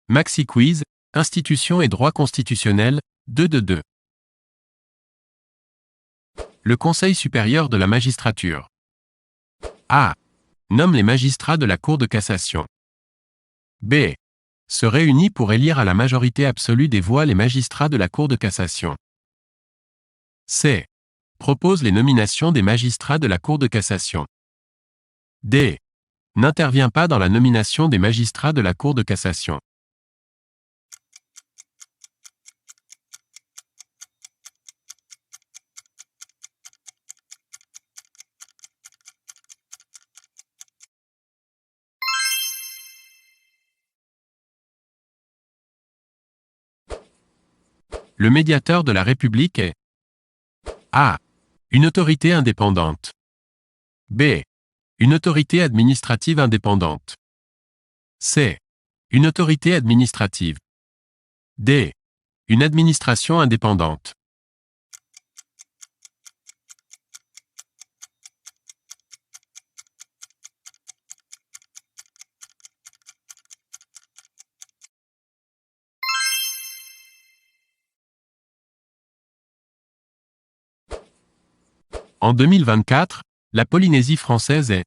Maxi Quiz, Institutions et droit constitutionnel, 2 de 2. Le Conseil supérieur de la magistrature. A. Nomme les magistrats de la Cour de cassation. B. Se réunit pour élire à la majorité absolue des voix les magistrats de la Cour de cassation. C. Propose les nominations des magistrats de la Cour de cassation. D. N'intervient pas dans la nomination des magistrats de la Cour de cassation. Le médiateur de la République est A. Une autorité indépendante. B. Une autorité administrative indépendante. C. Une autorité administrative. D. Une administration indépendante. En 2024, la Polynésie française est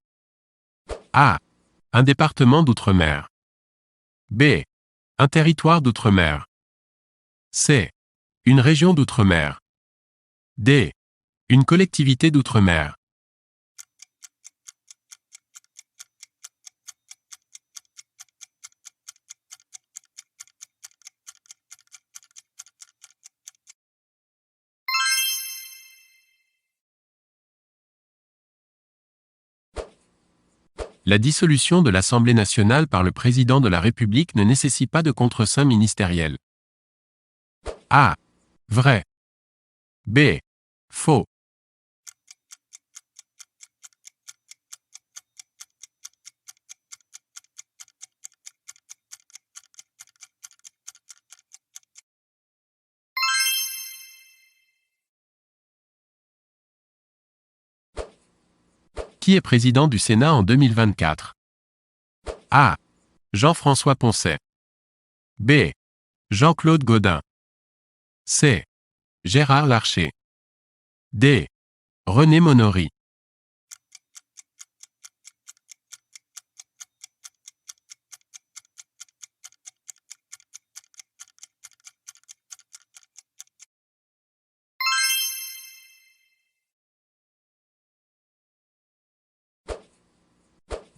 A. Un département d'outre-mer. B. Un territoire d'outre-mer. C. Une région d'outre-mer. D. Une collectivité d'outre-mer. La dissolution de l'Assemblée nationale par le président de la République ne nécessite pas de contre-seing ministériel. A. Vrai. B. Faux. Qui est président du Sénat en 2024? A. Jean-François Poncet. B. Jean-Claude Gaudin. C. Gérard Larcher. D. René Monory.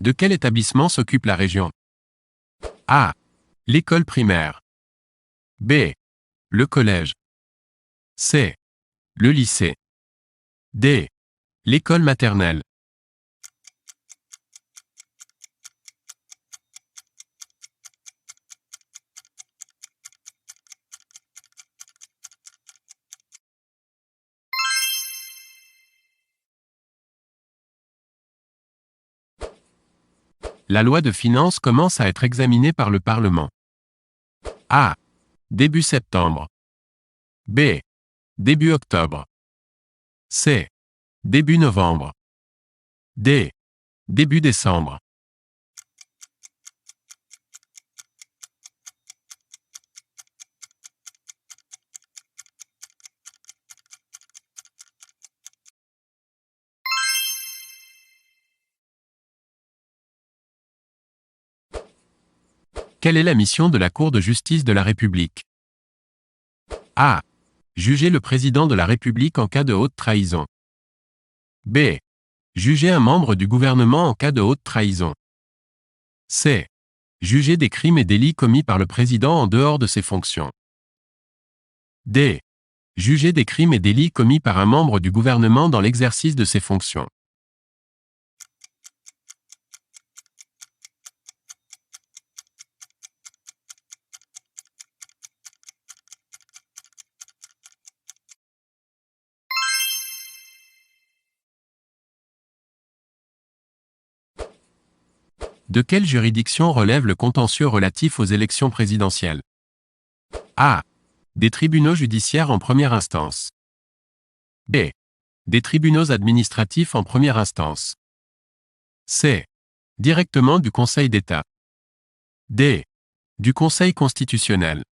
De quel établissement s'occupe la région? A. L'école primaire. B. Le collège. C. Le lycée. D. L'école maternelle. La loi de finances commence à être examinée par le Parlement. A. Début septembre. B. Début octobre. C. Début novembre. D. Début décembre. Quelle est la mission de la Cour de justice de la République? A. Juger le président de la République en cas de haute trahison. B. Juger un membre du gouvernement en cas de haute trahison. C. Juger des crimes et délits commis par le président en dehors de ses fonctions. D. Juger des crimes et délits commis par un membre du gouvernement dans l'exercice de ses fonctions. De quelle juridiction relève le contentieux relatif aux élections présidentielles? A. Des tribunaux judiciaires en première instance. B. Des tribunaux administratifs en première instance. C. Directement du Conseil d'État. D. Du Conseil constitutionnel.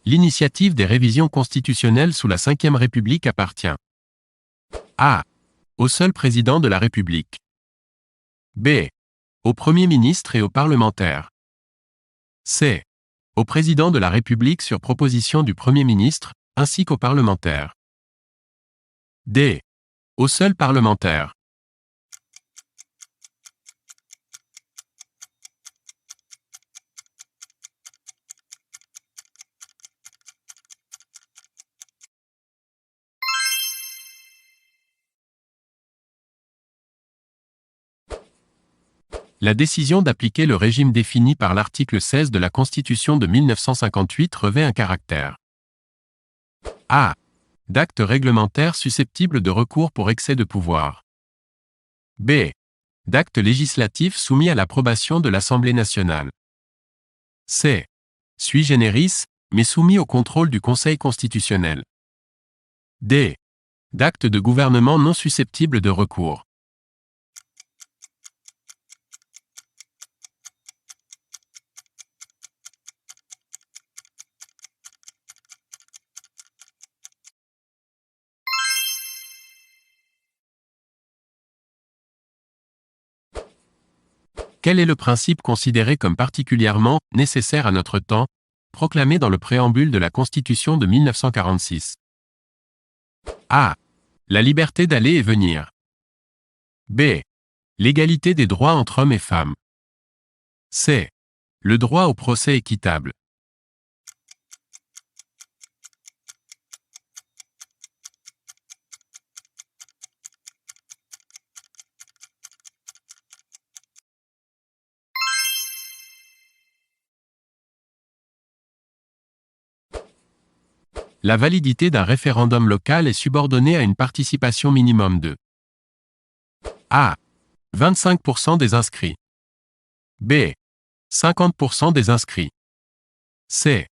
L'initiative des révisions constitutionnelles sous la Ve République appartient A. Au seul président de la République. B. Au Premier ministre et aux parlementaires. C. Au président de la République sur proposition du Premier ministre, ainsi qu'aux parlementaires. D. Au seul parlementaire. La décision d'appliquer le régime défini par l'article 16 de la Constitution de 1958 revêt un caractère A. D'actes réglementaires susceptibles de recours pour excès de pouvoir. B. D'actes législatifs soumis à l'approbation de l'Assemblée nationale. C. Sui generis, mais soumis au contrôle du Conseil constitutionnel. D. D'actes de gouvernement non susceptibles de recours. Quel est le principe considéré comme particulièrement nécessaire à notre temps, proclamé dans le préambule de la Constitution de 1946? A. La liberté d'aller et venir. B. L'égalité des droits entre hommes et femmes. C. Le droit au procès équitable. La validité d'un référendum local est subordonnée à une participation minimum de A. 25% des inscrits. B. 50% des inscrits. C.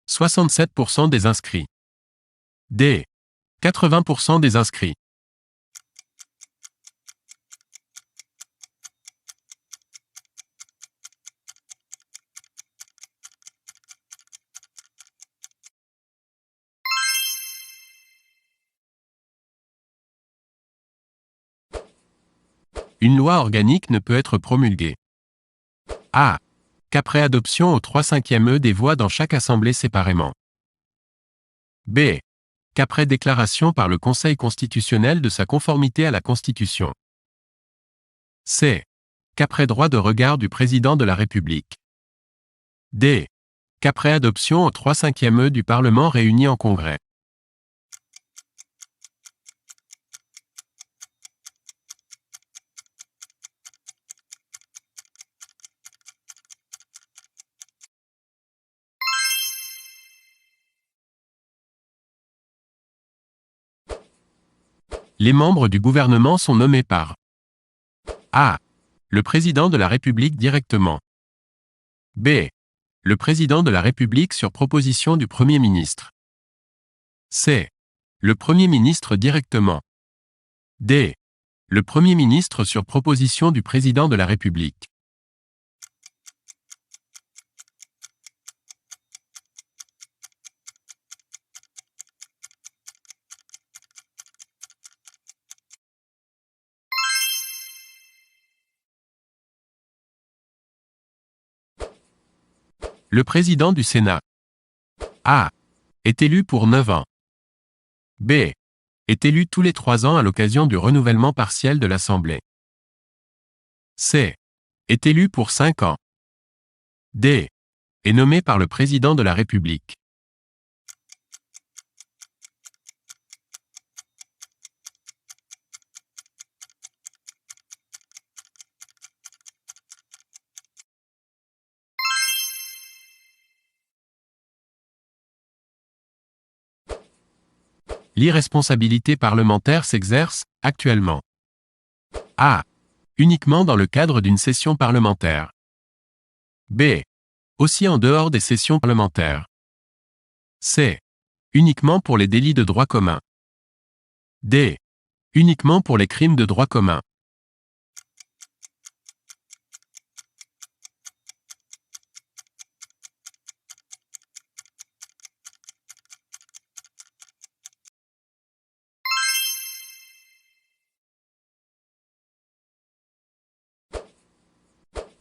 67% des inscrits. D. 80% des inscrits. Une loi organique ne peut être promulguée A. Qu'après adoption aux 3/5 des voix dans chaque assemblée séparément. B. Qu'après déclaration par le Conseil constitutionnel de sa conformité à la Constitution. C. Qu'après droit de regard du président de la République. D. Qu'après adoption aux 3/5 du Parlement réuni en Congrès. Les membres du gouvernement sont nommés par A. Le président de la République directement. B. Le président de la République sur proposition du Premier ministre. C. Le Premier ministre directement. D. Le Premier ministre sur proposition du président de la République. Le président du Sénat. A. Est élu pour 9 ans. B. Est élu tous les 3 ans à l'occasion du renouvellement partiel de l'Assemblée. C. Est élu pour 5 ans. D. Est nommé par le président de la République. L'irresponsabilité parlementaire s'exerce, actuellement. A. Uniquement dans le cadre d'une session parlementaire. B. Aussi en dehors des sessions parlementaires. C. Uniquement pour les délits de droit commun. D. Uniquement pour les crimes de droit commun.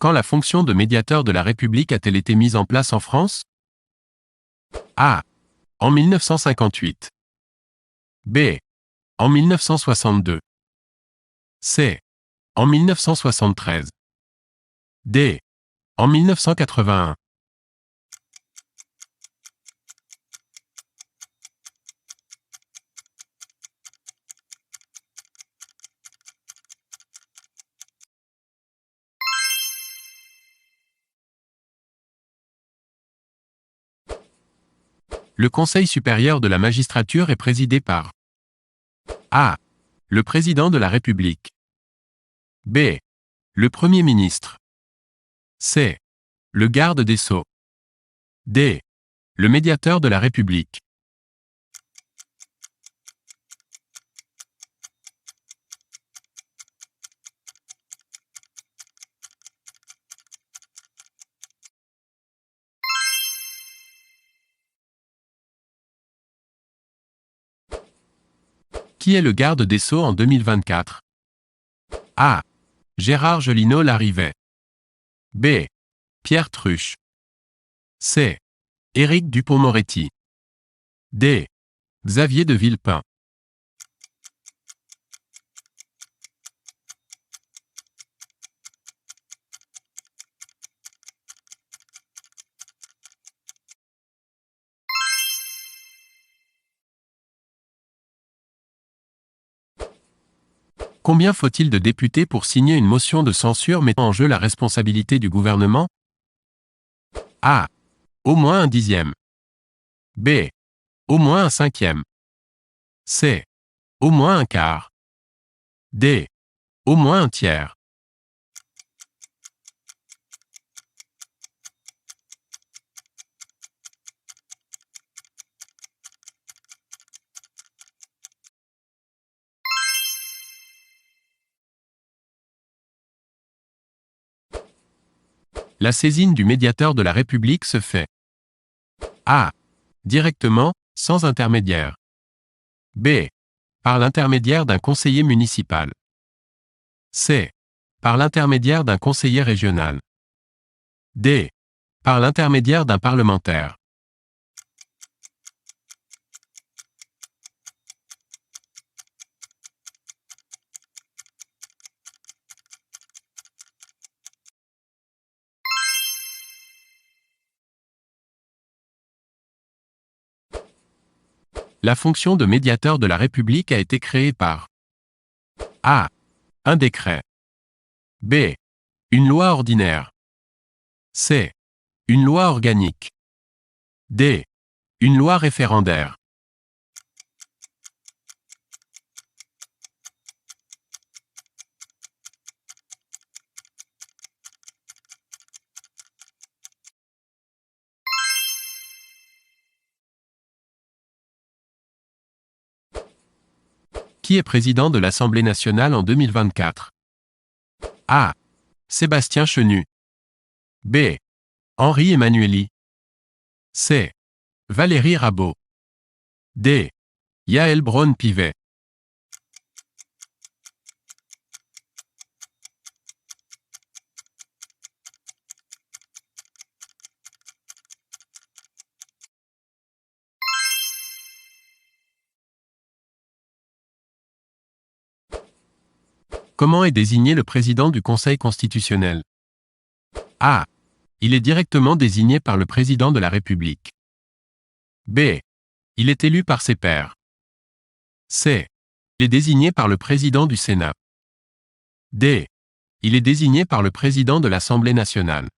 Quand la fonction de médiateur de la République a-t-elle été mise en place en France? A. En 1958. B. En 1962. C. En 1973. D. En 1981. Le Conseil supérieur de la magistrature est présidé par A. Le président de la République. B. Le Premier ministre. C. Le garde des Sceaux. D. Le médiateur de la République. Qui est le garde des Sceaux en 2024? A. Gérard Gelineau-Larrivet. B. Pierre Truche. C. Éric Dupond-Moretti. D. Xavier de Villepin. Combien faut-il de députés pour signer une motion de censure mettant en jeu la responsabilité du gouvernement? A. Au moins un dixième. B. Au moins un cinquième. C. Au moins un quart. D. Au moins un tiers. La saisine du médiateur de la République se fait A. Directement, sans intermédiaire. B. Par l'intermédiaire d'un conseiller municipal. C. Par l'intermédiaire d'un conseiller régional. D. Par l'intermédiaire d'un parlementaire. La fonction de médiateur de la République a été créée par A. Un décret. B. Une loi ordinaire. C. Une loi organique. D. Une loi référendaire. Qui est président de l'Assemblée nationale en 2024? A. Sébastien Chenu. B. Henri Emmanuelli. C. Valérie Rabault. D. Yaël Braun-Pivet. Comment est désigné le président du Conseil constitutionnel? A. Il est directement désigné par le président de la République. B. Il est élu par ses pairs. C. Il est désigné par le président du Sénat. D. Il est désigné par le président de l'Assemblée nationale.